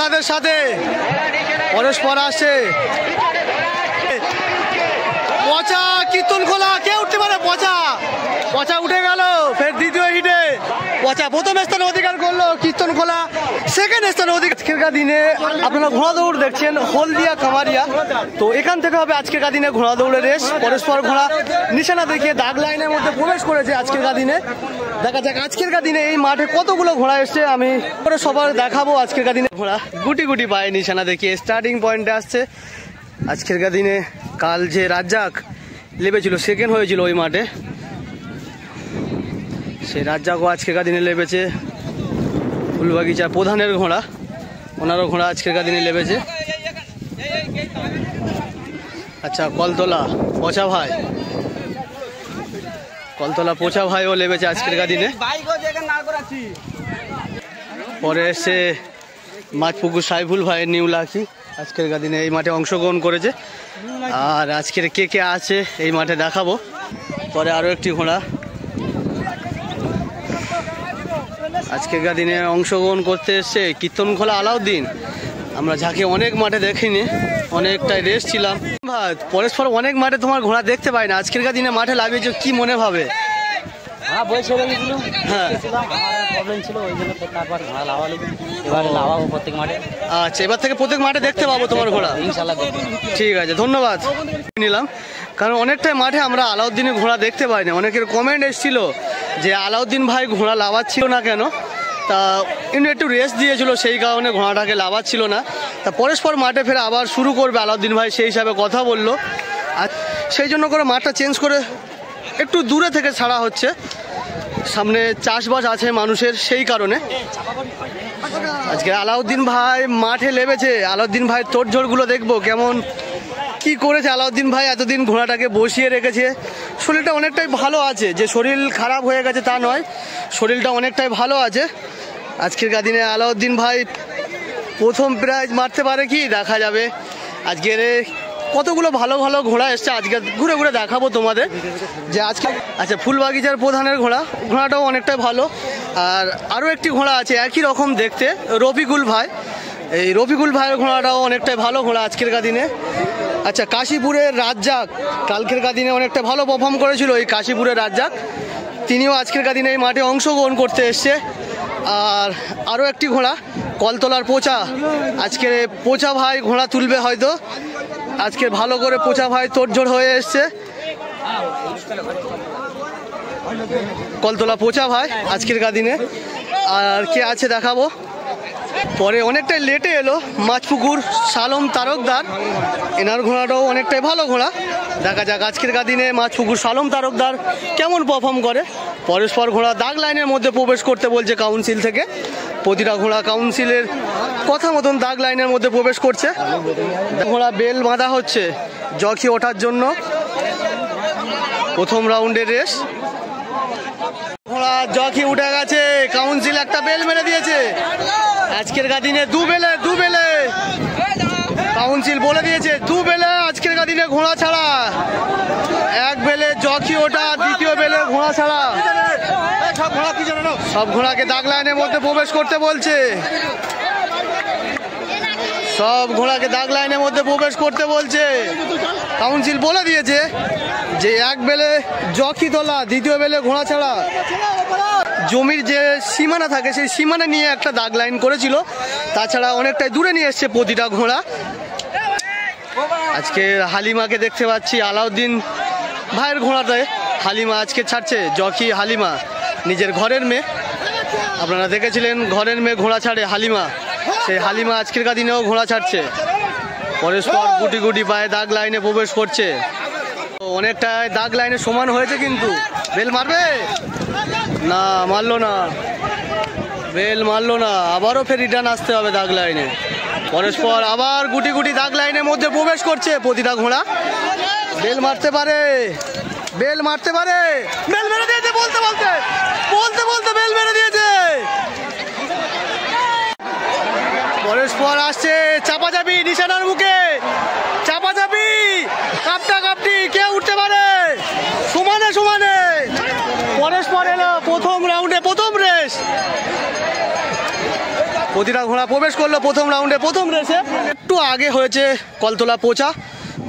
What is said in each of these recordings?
ঘোড়াদের সাথে পরস্পর আসছে। পচা কীর্তন খোলা, কে উঠতে পারে? পচা উঠে গেল। ফের দ্বিতীয় হিটে পচা প্রথম স্থানে অধিকার করলো, কীর্তন খোলা সেকেন্ড স্থানে অধিকার। আজকের দিনে আপনারা ঘোড়া দৌড় দেখছেন হলদিয়া কামারিয়া। তো এখান থেকে হবে আজকের দিনে ঘোড়া দৌড়ের রেস। পরস্পর ঘোড়া নিশানা দেখিয়ে দাগ লাইনের মধ্যে প্রবেশ করেছে আজকের দিনে। দেখা যাক আজকের দিনে এই মাঠে কতগুলো ঘোড়া এসছে, আমি পরে সবার দেখাবো। আজকের দিনে ঘোড়া গুটি গুটি পায়ে নিশানা দেখিয়ে স্টার্টিং পয়েন্টে আসছে আজকের দিনে। কাল যে রাজ্জাক লেবেছিল, সেকেন্ড হয়েছিল ওই মাঠে, সেই রাজ্জাকও আজকের দিনে লেবেছে। ফুলবাগিচার প্রধানের ঘোড়া, ওনারও ঘোড়া আজকের দিনে লেবেছে। আচ্ছা, কলতলা পচা ভাইও লেবেছে আজকের দিনে। পরে এসে মাছপুকুর সাইফুল ভাইয়ের নিউ লাখি আজকের দিনে এই মাঠে অংশগ্রহণ করেছে। আর আজকের কে কে আছে এই মাঠে দেখাবো। পরে আরও একটি ঘোড়া আজকের দিনে অংশগ্রহণ করতে এসছে কীর্তনখোলা আলাউদ্দিন। আমরা যাকে অনেক মাঠে দেখিনি, অনেকটাই রেস ছিলাম। পরস্পর অনেক মাঠে তোমার ঘোড়া দেখতে পাই না, আজকের দিনে মাঠে লাগিয়েছো, কি মনে ভাবে? হ্যাঁ, বই ছেড়ে গেছিল, প্রবলেম ছিল, ওই জন্য তারপর ঘোড়া লাভালো। এবার লাভাবো প্রত্যেক মাঠে। আচ্ছা, এবার থেকে প্রত্যেক মাঠে দেখতে পাবো তোমার ঘোড়া, ইনশাল্লাহ। ঠিক আছে, ধন্যবাদ নিলাম। কারণ অনেকটাই মাঠে আমরা আলাউদ্দিনের ঘোড়া দেখতে পাই না। অনেকের কমেন্ট এসেছিল যে আলাউদ্দিন ভাই ঘোড়া লাভাচ্ছিল না কেন, তা ইনি একটু রেস্ট দিয়েছিল, সেই কারণে ঘোড়াটাকে লাভাচ্ছিল না। তা পরস্পর মাঠে ফেরে আবার শুরু করবে আলাউদ্দিন ভাই, সেই হিসাবে কথা বললো। আর সেই জন্য করে মাঠটা চেঞ্জ করে একটু দূরে থেকে ছাড়া হচ্ছে, সামনে চাষবাস আছে মানুষের, সেই কারণে। আজকে আলাউদ্দিন ভাই মাঠে লেবেছে। আলাউদ্দিন ভাই তোড়জোড়গুলো দেখবো কেমন কি করেছে। আলাউদ্দিন ভাই এতদিন ঘোড়াটাকে বসিয়ে রেখেছে, শরীরটা অনেকটাই ভালো আছে, যে শরীর খারাপ হয়ে গেছে তা নয়, শরীরটা অনেকটাই ভালো আছে। আজকের দিনে আলাউদ্দিন ভাই প্রথম প্রাইজ মারতে পারে কি, দেখা যাবে। আজকের কতগুলো ভালো ভালো ঘোড়া এসছে, আজকে ঘুরে ঘুরে দেখাবো তোমাদের যে আজকে। আচ্ছা, ফুলবাগিচার প্রধানের ঘোড়াটাও অনেকটাই ভালো। আর আরও একটি ঘোড়া আছে একই রকম দেখতে, রফিকুল ভাই। এই রফিকুল ভাইয়ের ঘোড়াটাও অনেকটাই ভালো ঘোড়া আজকের দিনে। আচ্ছা, কাশীপুরের রাজ্জাক কালকের দিনে অনেকটা ভালো পারফর্ম করেছিল। এই কাশীপুরের রাজ্জাক তিনিও আজকের দিনে এই মাঠে অংশগ্রহণ করতে এসছে। আর আরও একটি ঘোড়া কলতলার পচা, আজকে পচা ভাই ঘোড়া তুলবে হয়তো। আজকে ভালো করে পচা ভাই তোড়জোড় হয়ে এসছে। কলতলা পচা ভাই আজকের দিনে। আর কে আছে দেখাবো পরে। অনেকটাই লেটে এলো মাছপুকুর সালম তারকদার, এনার ঘোড়াটাও অনেকটাই ভালো ঘোড়া। দেখা যাক আজকের দিনে মাছপুকুর সালম তারকদার কেমন পারফর্ম করে। পরস্পর ঘোড়া দাগ লাইনের মধ্যে প্রবেশ করতে বলছে কাউন্সিল থেকে। প্রতিটা ঘোড়া কাউন্সিলের কথা মতন দাগ লাইনের মধ্যে প্রবেশ করছে। ঘোড়া বেল বাঁধা হচ্ছে জকি ওঠার জন্য। প্রথম রাউন্ডের রেস, ঘোড়া জকি উঠে গেছে, কাউন্সিল একটা বেল মেরে দিয়েছে। আজকের দিনে দু বেলে কাউন্সিল বলে দিয়েছে, দু বেলে আজকের দিনে ঘোড়া ছাড়া। এক বেলে জকি ওঠা, দ্বিতীয় বেলে ঘোড়া ছাড়া। সব ঘোড়াকে দাগ লাইনের মধ্যে প্রবেশ করতে বলছে, সব ঘোড়াকে দাগ লাইনের মধ্যে প্রবেশ করতে বলছে। কাউন্সিল বলে দিয়েছে যে এক বেলে জকি তোলা, দ্বিতীয় বেলে ঘোড়া ছাড়া। জমির যে সীমানা থাকে সেই সীমানা নিয়ে একটা দাগ লাইন করেছিল, তাছাড়া অনেকটাই দূরে নিয়ে এসছে প্রতিটা ঘোড়া। আজকে হালিমাকে দেখতে পাচ্ছি, আলাউদ্দিন ভাইয়ের ঘোড়াটায় হালিমা আজকে ছাড়ছে। জকি হালিমা নিজের ঘরের মেয়ে, আপনারা দেখেছিলেন ঘরের মেয়ে ঘোড়া ছাড়ে হালিমা, সেই হালিমা আজকের দিনেও ঘোড়া ছাড়ছে। পরস্পর গুটি গুটি পায়ে দাগ লাইনে প্রবেশ করছে। অনেকটাই দাগ লাইনে সমান হয়েছে, কিন্তু বেল মারবে না, মারলো না, বেল মারলো না। আবারও ফের রিটার্ন আসতে হবে দাগ লাইনে। পরস্পর আবার গুটি গুটি দাগ লাইনের মধ্যে প্রবেশ করছে প্রতিটা ঘোড়া। বেল মারতে পারে, বেল মারতে পারে, বেল মেরে দিয়েছে, বলতে বলতে বেল মেরে দিয়েছে। পরস্পর আসছে চাপাচাপি নিশানার মুখে, চাপাচাপি কাপটা কাপটি, কে উঠতে পারে সমানে সমানে। পরস্পর এলো প্রথম রাউন্ডে প্রথম রেস। প্রতিটা ঘোড়া প্রবেশ করলো প্রথম রাউন্ডে, প্রথম রেসে। একটু আগে হয়েছে কলতলা পোচা,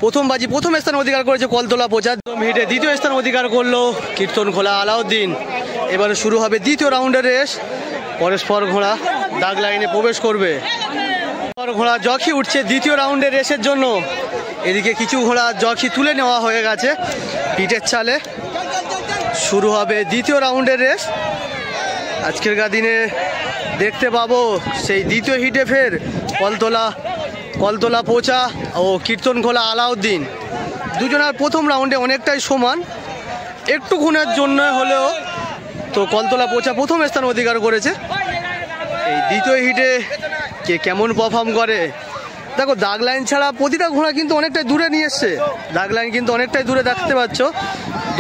প্রথম স্থান অধিকার করেছে কলতলা পোচা। হিটে দ্বিতীয় স্থান অধিকার করলো কীর্তনখোলা আলাউদ্দিন। এবারে শুরু হবে দ্বিতীয় রাউন্ডের রেস। পরস্পর ঘোড়া দাগ লাইনে প্রবেশ করবে। ঘোড়া জখি উঠছে দ্বিতীয় রাউন্ডের রেসের জন্য। এদিকে কিছু ঘোড়া জখি তুলে নেওয়া হয়ে গেছে পিঠের চালে। শুরু হবে দ্বিতীয় রাউন্ডের রেস। আজকেরকার দিনে দেখতে পাবো সেই দ্বিতীয় হিটে ফের কলতলা পোচা ও কীর্তনখোলা আলাউদ্দিন। দুজনের প্রথম রাউন্ডে অনেকটাই সমান, একটুক্ষণের জন্য হলেও তো কলতলা পোচা প্রথম স্থান অধিকার করেছে। এই দ্বিতীয় হিটে কে কেমন পারফর্ম করে দেখো। দাগ লাইন ছাড়া প্রতিটা ঘোড়া কিন্তু অনেকটাই দূরে নিয়ে এসছে। দাগ লাইন কিন্তু অনেকটাই দূরে দেখতে পাচ্ছ।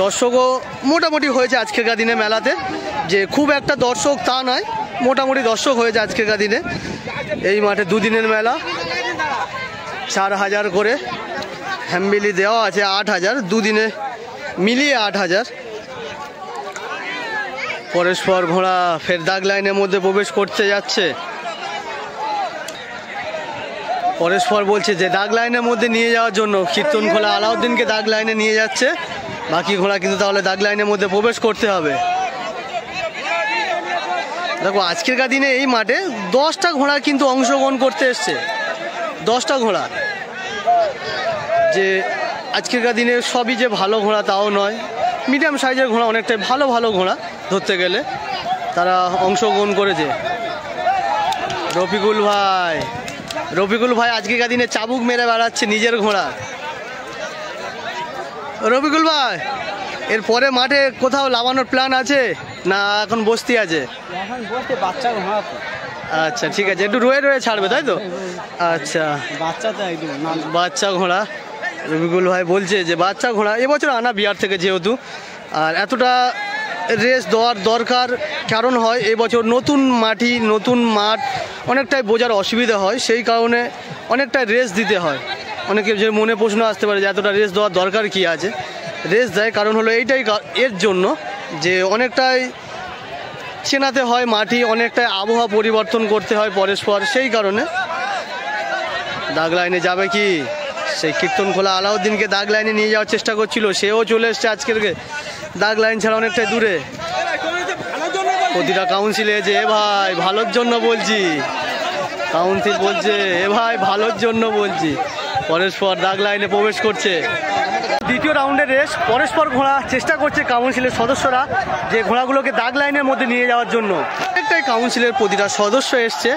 দর্শকও মোটামুটি হয়েছে আজকেরকার দিনে মেলাতে, যে খুব একটা দর্শক তা নয়, মোটামুটি দর্শক হয়েছে আজকেরকার দিনে। এই মাঠে দুদিনের মেলা, 4000 করে হ্যাম্বিলি দেওয়া আছে, 8000, দুদিনে মিলিয়ে 8000। পরস্পর ঘোড়া ফের দাগ লাইনের মধ্যে প্রবেশ করতে যাচ্ছে। পরস্পর বলছে যে দাগ লাইনের মধ্যে নিয়ে যাওয়ার জন্য কীর্তনখোলা আলাউদ্দিনকে দাগ লাইনে নিয়ে যাচ্ছে। বাকি ঘোড়া কিন্তু তাহলে দাগ লাইনের মধ্যে প্রবেশ করতে হবে। দেখো আজকেরকার দিনে এই মাঠে 10টা ঘোড়া কিন্তু অংশগ্রহণ করতে এসছে। 10টা ঘোড়া, যে আজকেরকার দিনে সবই যে ভালো ঘোড়া তাও নয়, মিডিয়াম সাইজের ঘোড়া, অনেকটাই ভালো ঘোড়া ধরতে গেলে তারা অংশগ্রহণ করেছে। রফিকুল ভাই আজকেরকার দিনে চাবুক মেরে বেড়াচ্ছে নিজের ঘোড়া। রফিকুল ভাই, এর পরে মাঠে কোথাও লাগানোর প্ল্যান আছে না এখন বসতি আছে? আচ্ছা ঠিক আছে, একটু রয়ে ছাড়বে তাই তো? আচ্ছা, বাচ্চা ঘোড়া। রফিকুল ভাই বলছে যে বাচ্চা ঘোড়া এবছর আনা বিহার থেকে, যেহেতু আর এতটা রেস দেওয়ার দরকার কারণ হয় এবছর নতুন মাটি নতুন মাঠ, অনেকটাই বোঝার অসুবিধা হয়, সেই কারণে অনেকটাই রেস দিতে হয়। অনেকে যে মনে প্রশ্ন আসতে পারে যে এতটা রেস দেওয়ার দরকার কি আছে। রেস দেয় কারণ হলো এইটাই, এর জন্য যে অনেকটাই চেনাতে হয় মাটি, অনেকটাই আবহাওয়া পরিবর্তন করতে হয় পরস্পর, সেই কারণে। দাগ লাইনে যাবে কি? সেই কীর্তনখোলা আলাউদ্দিনকে দাগ লাইনে নিয়ে যাওয়ার চেষ্টা করছিল, সেও চলে এসছে আজকের দাগ লাইন ছাড়া অনেকটাই দূরে। প্রতিটা কাউন্সিলে যে এ ভাই ভালোর জন্য বলছি, কাউন্সিল বলছে এ ভাই ভালোর জন্য বলছি। পরস্পর দাগ লাইনে প্রবেশ করছে। দ্বিতীয় রাউন্ডের রেস, পরস্পর ঘোড়া চেষ্টা করছে কাউন্সিলের সদস্যরা যে ঘোড়াগুলোকে দাগ লাইনের মধ্যে নিয়ে যাওয়ার জন্য। একটাই কাউন্সিলের প্রতিটা সদস্য এসছে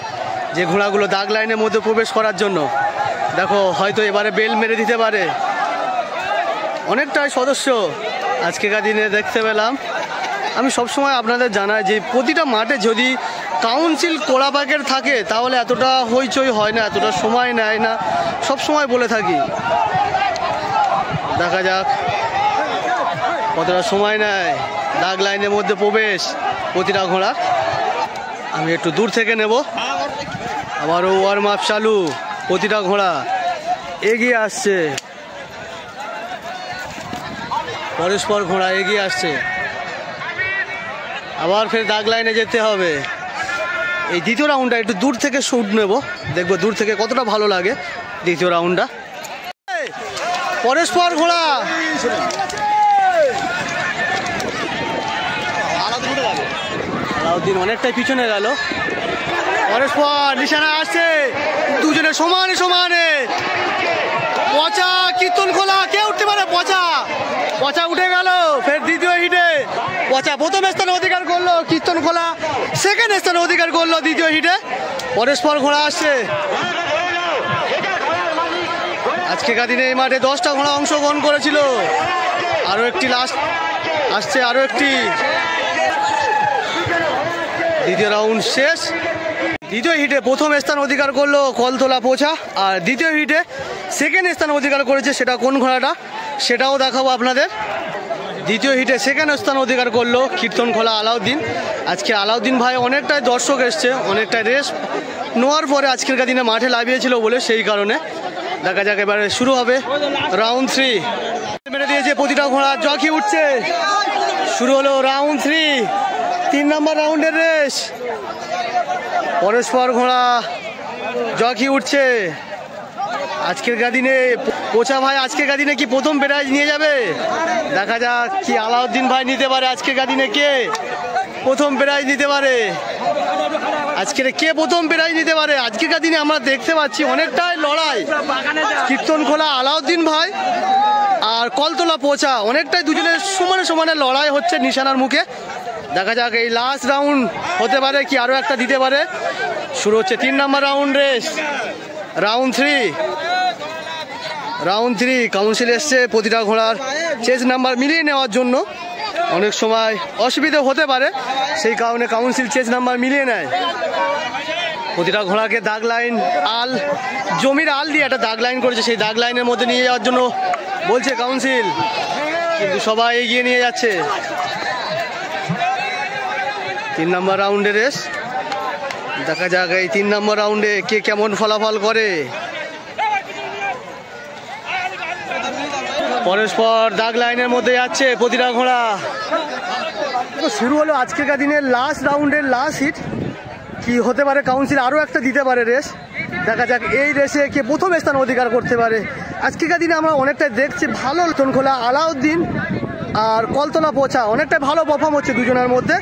যে ঘোড়াগুলো দাগ লাইনের মধ্যে প্রবেশ করার জন্য। দেখো হয়তো এবারে বেল মেরে দিতে পারে। অনেকটাই সদস্য আজকেকার দিনে দেখতে পেলাম। আমি সবসময় আপনাদের জানাই যে প্রতিটা মাঠে যদি কাউন্সিল কোড়াপাকের থাকে তাহলে এতটা হইচই হয় না, এতটা সময় নেয় না, সব সময় বলে থাকি। দেখা যাক কতটা সময় নেয় দাগ লাইনের মধ্যে প্রবেশ প্রতিটা ঘোড়া। আমি একটু দূর থেকে নেব। আবারও ওয়ার্ম আপ চালু, প্রতিটা ঘোড়া এগিয়ে আসছে, পরস্পর ঘোড়া এগিয়ে আসছে। আবার ফের দাগ লাইনে যেতে হবে। এই দ্বিতীয় রাউন্ডটা একটু দূর থেকে শুট নেব, দেখবো দূর থেকে কতটা ভালো লাগে দ্বিতীয় রাউন্ডটা। পরস্পর ঘোড়া আলাউদ্দিন অনেকটাই পিছনে গেল। পরস্পর নিশানা আসছে, দুজনে সমানে। পচা কীর্তনখোলা কে উঠতে পারে? পচা উঠে গেল। ফের দ্বিতীয় হিটে পচা প্রথম স্থানে অধিকার করলো, কীর্তনখোলা সেকেন্ড স্থানে অধিকার করলো দ্বিতীয় হিটে। পরস্পর ঘোড়া আসছে। আজকেকার দিনে এই মাঠে 10টা ঘোড়া অংশগ্রহণ করেছিল। আরও একটি লাস্ট আসছে, আরও একটি। দ্বিতীয় রাউন্ড শেষ। দ্বিতীয় হিটে প্রথম স্থান অধিকার করলো কলতলা পোচা, আর দ্বিতীয় হিটে সেকেন্ড স্থান অধিকার করেছে, সেটা কোন ঘোড়াটা সেটাও দেখাবো আপনাদের। দ্বিতীয় হিটে সেকেন্ড স্থান অধিকার করলো কীর্তনখোলা আলাউদ্দিন। আজকে আলাউদ্দিন ভাই অনেকটাই দর্শক এসছে, অনেকটাই রেস নেওয়ার পরে আজকের দিনে মাঠে লাভিয়েছিল বলে, সেই কারণে। দেখা যাক এবারে শুরু হবে রাউন্ড 3। মেরে দিয়েছে প্রতিটা ঘোড়া, জকি উঠছে। শুরু হলো রাউন্ড 3, 3 নম্বর রাউন্ডের রেস। পরস্পর ঘোড়া জকি উঠছে। আজকের দিনে পোচা ভাই আজকের দিনে কি প্রথম প্রাইজ নিয়ে যাবে? দেখা যাক কি আলাউদ্দিন ভাই নিতে পারে। আজকের দিনে কে প্রথম প্রাইজ নিতে পারে? আজকের কে প্রথম প্রাইজ নিতে পারে? আজকের দিনে আমরা দেখতে পাচ্ছি অনেকটাই লড়াই। কীর্তনখোলা আলাউদ্দিন ভাই আর কলতলা পোচা অনেকটাই দুজনের সমানে সমানে লড়াই হচ্ছে নিশানার মুখে। দেখা যাক এই লাস্ট রাউন্ড হতে পারে কি আরও একটা দিতে পারে। শুরু হচ্ছে 3 নম্বর রাউন্ড রেস, রাউন্ড 3। কাউন্সিল এসছে প্রতিটা ঘোড়ার চেস নাম্বার মিলিয়ে নেওয়ার জন্য। অনেক সময় অসুবিধা হতে পারে, সেই কারণে কাউন্সিল চেস নাম্বার মিলিয়ে নেয়। প্রতিটা ঘোড়াকে দাগ লাইন জমির আল দিয়ে একটা দাগ লাইন করেছে, সেই দাগ লাইনের মধ্যে নিয়ে যাওয়ার জন্য বলছে কাউন্সিল, কিন্তু সবাই এগিয়ে নিয়ে যাচ্ছে। 3 নম্বর রাউন্ডে রেস। দেখা যাক এই 3 নম্বর রাউন্ডে কে কেমন ফলাফল করে। পরস্পর দাগ লাইনের মধ্যে যাচ্ছে প্রতিটা ঘোড়া। শুরু হলো আজকের দিনের লাস্ট রাউন্ডের লাস্ট হিট। কি হতে পারে? কাউন্সিল আরও একটা দিতে পারে রেস। দেখা যাক এই রেসে কে প্রথম স্থান অধিকার করতে পারে। আজকের দিনে আমরা অনেকটাই দেখছি ভালো কীর্তনখোলা আলাউদ্দিন আর কলতলা পোচা অনেকটাই ভালো পারফর্ম হচ্ছে দুজনের মধ্যে।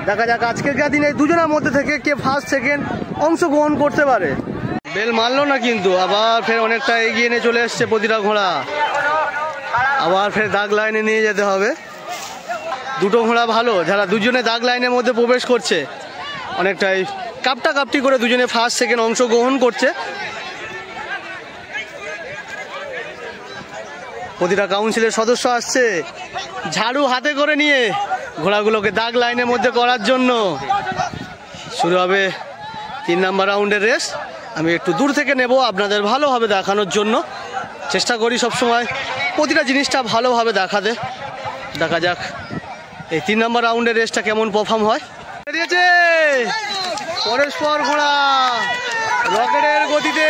দেখা যাক আজকের দিনে দুজনের মধ্যে থেকে কে ফার্স্ট সেকেন্ড অংশগ্রহণ করতে পারে। বেল মারলো না, কিন্তু আবার ফের অনেকটা এগিয়ে নিয়ে চলে এসছে প্রতিটা ঘোড়া। আবার ফের দাগ লাইনে নিয়ে যেতে হবে। দুটো ঘোড়া ভালো, যারা দুজনে দাগ লাইনের মধ্যে প্রবেশ করছে অনেকটাই কাপটি করে দুজনে ফার্স্ট সেকেন্ড অংশগ্রহণ করছে। প্রতিটা কাউন্সিলের সদস্য আসছে ঝাড়ু হাতে করে নিয়ে ঘোড়াগুলোকে দাগ লাইনের মধ্যে করার জন্য। শুরু হবে 3 নম্বর রাউন্ডের রেস। আমি একটু দূর থেকে নেব আপনাদের ভালোভাবে দেখানোর জন্য। চেষ্টা করি সবসময় প্রতিটা জিনিসটা ভালোভাবে দেখাতে। দেখা যাক এই 3 নম্বর রাউন্ডের রেসটা কেমন পারফর্ম হয়। দিয়েছে পরস্পর ঘোড়া রকেটের গতিতে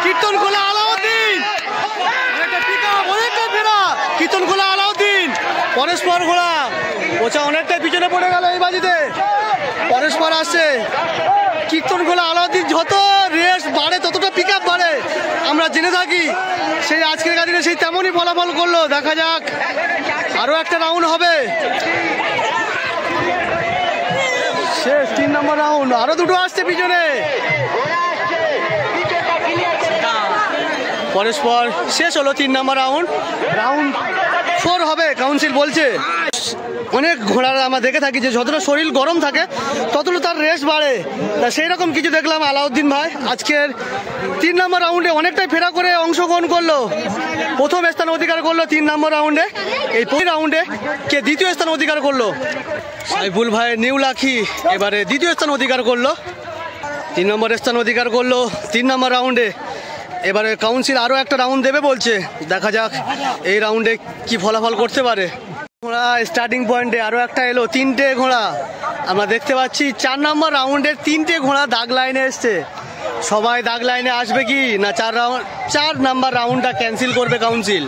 কীর্তনখোলা আলাউদ্দিন, কীর্তনখোলা আলাউদ্দিন পরস্পর ঘোড়া পোচা অনেকটাই পিছনে পড়ে গেল এই বাজিতে। পরস্পর আসছে কীর্তনখোলা আলাউদ্দিন, যত রেস বাড়ে ততটা পিক আপ বাড়ে আমরা জেনে থাকি। সেই আজকের দিনে সেই তেমনই ফলাফল করলো। দেখা যাক আরও একটা রাউন্ড হবে। শেষ 3 নম্বর রাউন্ড, আরো দুটো আসছে পিছনে। পরস্পর শেষ হলো 3 নম্বর রাউন্ড। রাউন্ড 4 হবে কাউন্সিল বলছে। অনেক ঘোড়ার আমরা দেখে থাকি যে যতটা শরীর গরম থাকে ততটা তার রেস বাড়ে। তা সেই রকম কিছু দেখলাম আলাউদ্দিন ভাই আজকের 3 নম্বর রাউন্ডে অনেকটাই ফেরা করে অংশগ্রহণ করলো। প্রথম স্থান অধিকার করলো 3 নম্বর রাউন্ডে। এই রাউন্ডে কে দ্বিতীয় স্থান অধিকার করলো? সাইফুল ভাই নিউ লাখি এবারে দ্বিতীয় স্থান অধিকার করলো। 3 নম্বর স্থান অধিকার করলো 3 নম্বর রাউন্ডে। এবারে কাউন্সিল আরও একটা রাউন্ড দেবে বলছে। দেখা যাক এই রাউন্ডে কি ফলাফল করতে পারে। ঘোড়া স্টার্টিং পয়েন্টে আরও একটা এলো, 3টে ঘোড়া আমরা দেখতে পাচ্ছি। 4 নম্বর রাউন্ডের 3টে ঘোড়া দাগ লাইনে এসছে। সবাই দাগ লাইনে আসবে কি না 4 নম্বর রাউন্ডটা ক্যান্সেল করবে কাউন্সিল।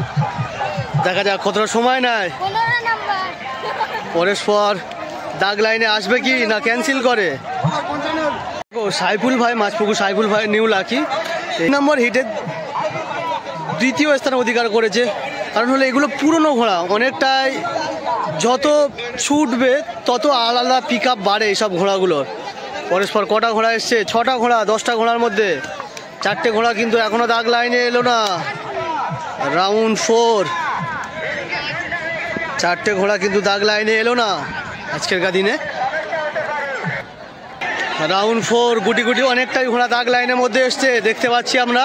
দেখা যাক কতটা সময় নেয়। পরস্পর দাগ লাইনে আসবে কি না ক্যান্সেল করে। সাইফুল ভাই মাছপুকুর সাইফুল ভাই নিউ লাকি 3 নম্বর হিটে দ্বিতীয় স্থান অধিকার করেছে। কারণ হলো এগুলো পুরনো ঘোড়া, অনেকটাই যত ছুটবে তত আলাদা পিক আপ বাড়ে এইসব ঘোড়াগুলোর। পরস্পর কটা ঘোড়া এসছে? 6টা ঘোড়া। 10টা ঘোড়ার মধ্যে 4টে ঘোড়া কিন্তু এখনো দাগ লাইনে এলো না। রাউন্ড 4, 4টে ঘোড়া কিন্তু দাগ লাইনে এলো না আজকের দিনে। রাউন্ড 4 গুটি গুটি অনেকটাই ঘোড়া দাগ লাইনের মধ্যে এসছে দেখতে পাচ্ছি আমরা।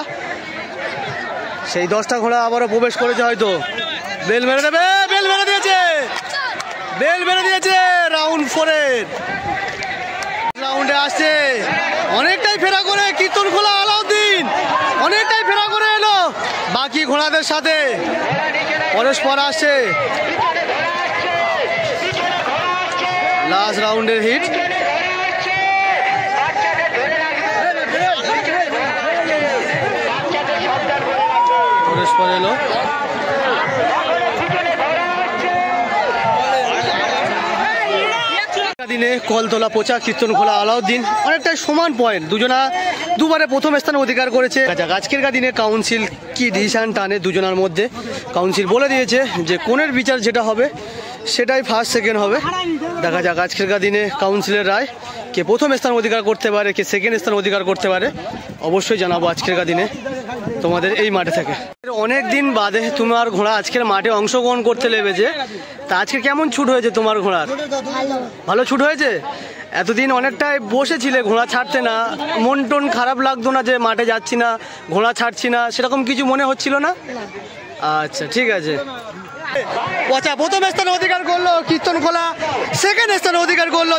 সেই 10টা ঘোড়া আবারও প্রবেশ করেছে হয়তো। বেল মেরে দেবে, বেল মেরে দিয়েছে, বেল মেরে দিয়েছে। রাউন্ড 4-এর রাউন্ডে আসছে অনেকটাই ফেরা করে কীর্তনখোলা আলাউদ্দিন, অনেকটাই ফেরা করে এলো বাকি ঘোড়াদের সাথে। পরস্পর আসছে লাস্ট রাউন্ডের হিট। পরস্পর এলো দিনে কলতলা পোচা কীর্তনখোলা আলাউদ্দিন অনেকটাই সমান পয়েন্ট, দুজনা দুবারে প্রথম স্থান অধিকার করেছে। আজকের দিনে কাউন্সিল কি ডিসিশন টানে দুজনার মধ্যে, কাউন্সিল বলে দিয়েছে যে কোনের বিচার যেটা হবে সেটাই ফার্স্ট সেকেন্ড হবে। দেখা যাক আজকের দিনে কাউন্সিলের রায়, কে প্রথম স্থান অধিকার করতে পারে, কে সেকেন্ড স্থান অধিকার করতে পারে, অবশ্যই জানাবো আজকের দিনে তোমাদের এই মাঠে থেকে। অনেক দিন বাদে তোমার ঘোড়া আজকের মাঠে অংশগ্রহণ করতে লেগেছে, তা আজকে কেমন ছুট হয়েছে তোমার ঘোড়ার? ভালো ছুট হয়েছে। এতদিন অনেকটাই বসেছিলে, ঘোড়া ছাড়তে না, মন টন খারাপ লাগতো না যে মাঠে যাচ্ছি না, ঘোড়া ছাড়ছি না, সেরকম কিছু মনে হচ্ছিল না? আচ্ছা ঠিক আছে। প্রথম স্থান অধিকার করলো কীর্তনখোলা, সেকেন্ড স্থান অধিকার করলো